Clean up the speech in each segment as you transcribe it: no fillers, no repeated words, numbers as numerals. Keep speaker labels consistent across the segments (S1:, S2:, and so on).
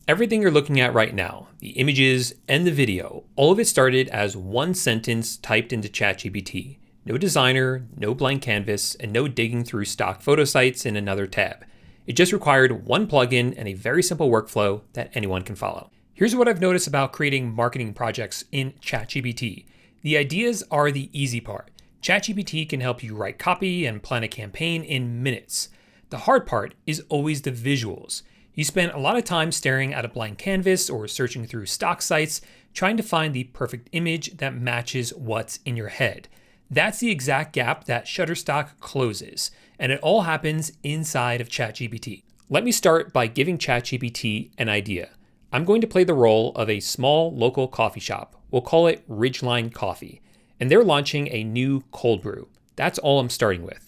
S1: Everything you're looking at right now, the images and the video, all of it started as one sentence typed into ChatGPT. No designer, no blank canvas, and no digging through stock photo sites in another tab. It just required one plugin and a very simple workflow that anyone can follow. Here's what I've noticed about creating marketing projects in ChatGPT. The ideas are the easy part. ChatGPT can help you write copy and plan a campaign in minutes. The hard part is always the visuals. You spend a lot of time staring at a blank canvas or searching through stock sites, trying to find the perfect image that matches what's in your head. That's the exact gap that Shutterstock closes, and it all happens inside of ChatGPT. Let me start by giving ChatGPT an idea. I'm going to play the role of a small local coffee shop. We'll call it Ridgeline Coffee, and they're launching a new cold brew. That's all I'm starting with.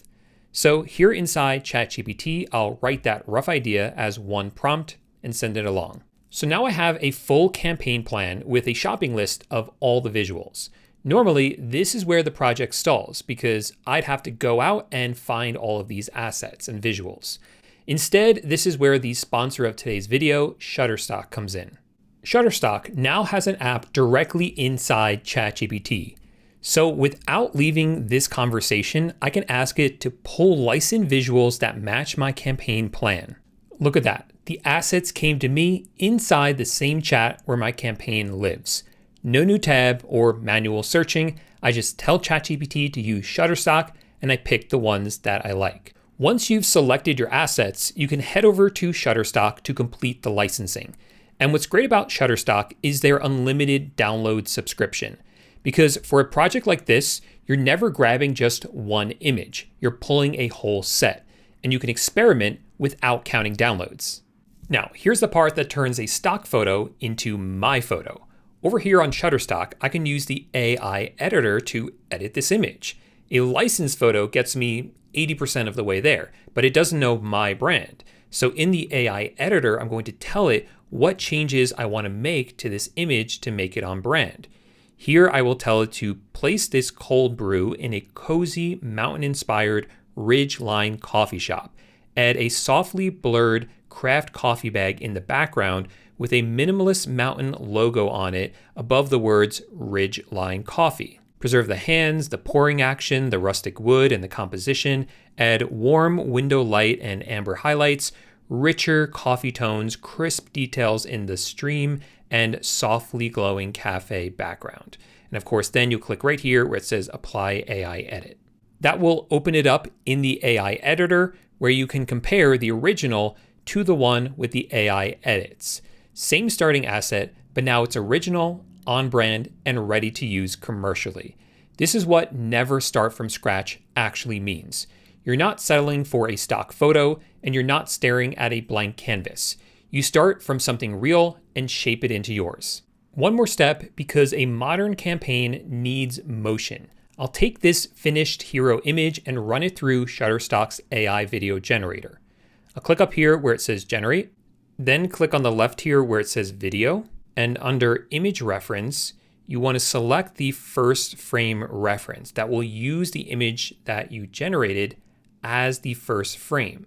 S1: So here inside ChatGPT, I'll write that rough idea as one prompt and send it along. So now I have a full campaign plan with a shopping list of all the visuals. Normally, this is where the project stalls because I'd have to go out and find all of these assets and visuals. Instead, this is where the sponsor of today's video, Shutterstock, comes in. Shutterstock now has an app directly inside ChatGPT. So without leaving this conversation, I can ask it to pull licensed visuals that match my campaign plan. Look at that. The assets came to me inside the same chat where my campaign lives. No new tab or manual searching. I just tell ChatGPT to use Shutterstock and I pick the ones that I like. Once you've selected your assets, you can head over to Shutterstock to complete the licensing. And what's great about Shutterstock is their unlimited download subscription. Because for a project like this, you're never grabbing just one image. You're pulling a whole set, and you can experiment without counting downloads. Now, here's the part that turns a stock photo into my photo. Over here on Shutterstock, I can use the AI editor to edit this image. A licensed photo gets me 80% of the way there, but it doesn't know my brand. So in the AI editor, I'm going to tell it what changes I want to make to this image to make it on brand. Here I will tell it to place this cold brew in a cozy mountain-inspired Ridgeline coffee shop. Add a softly blurred craft coffee bag in the background with a minimalist mountain logo on it above the words Ridgeline Coffee. Preserve the hands, the pouring action, the rustic wood, and the composition. Add warm window light and amber highlights, richer coffee tones, crisp details in the stream, and softly glowing cafe background. And of course, then you click right here where it says Apply AI Edit. That will open it up in the AI editor where you can compare the original to the one with the AI edits. Same starting asset, but now it's original, on brand, and ready to use commercially. This is what never start from scratch actually means. You're not settling for a stock photo, and you're not staring at a blank canvas. You start from something real and shape it into yours. One more step, because a modern campaign needs motion. I'll take this finished hero image and run it through Shutterstock's AI video generator. I'll click up here where it says generate, then click on the left here where it says video, and under image reference, you want to select the first frame reference that will use the image that you generated as the first frame.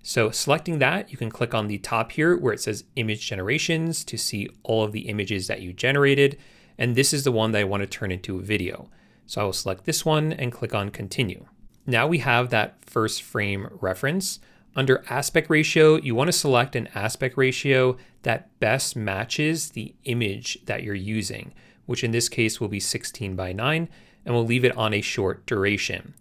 S1: So selecting that, you can click on the top here where it says image generations to see all of the images that you generated. And this is the one that I want to turn into a video. So I will select this one and click on continue. Now we have that first frame reference. Under aspect ratio, you want to select an aspect ratio that best matches the image that you're using, which in this case will be 16:9, and we'll leave it on a short duration.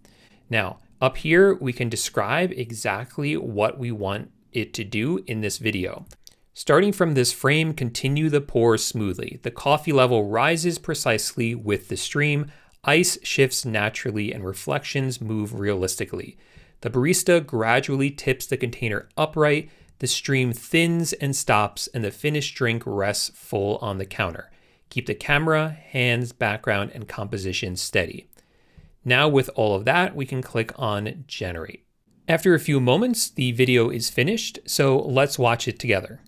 S1: Now, up here, we can describe exactly what we want it to do in this video. Starting from this frame, continue the pour smoothly. The coffee level rises precisely with the stream, ice shifts naturally, and reflections move realistically. The barista gradually tips the container upright, the stream thins and stops, and the finished drink rests full on the counter. Keep the camera, hands, background, and composition steady. Now with all of that, we can click on generate. After a few moments, the video is finished, so let's watch it together.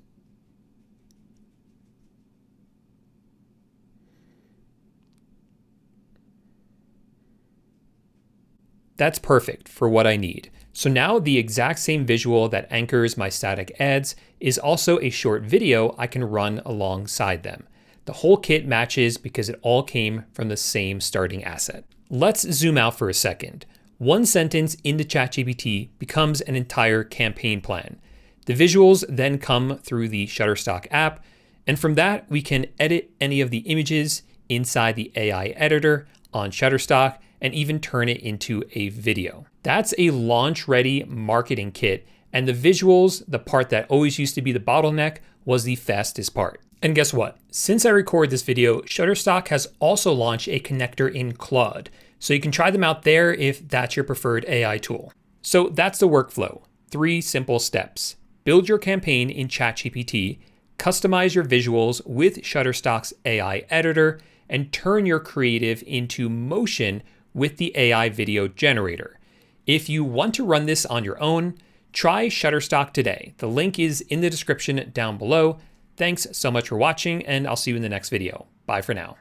S1: That's perfect for what I need. So now the exact same visual that anchors my static ads is also a short video I can run alongside them. The whole kit matches because it all came from the same starting asset. Let's zoom out for a second. One sentence into ChatGPT becomes an entire campaign plan. The visuals then come through the Shutterstock app, and from that we can edit any of the images inside the AI editor on Shutterstock and even turn it into a video. That's a launch-ready marketing kit, and the visuals, the part that always used to be the bottleneck, was the fastest part. And guess what? Since I record this video, Shutterstock has also launched a connector in Claude, so you can try them out there if that's your preferred AI tool. So that's the workflow. 3 simple steps. Build your campaign in ChatGPT, customize your visuals with Shutterstock's AI editor, and turn your creative into motion with the AI video generator. If you want to run this on your own, try Shutterstock today. The link is in the description down below. Thanks so much for watching, and I'll see you in the next video. Bye for now.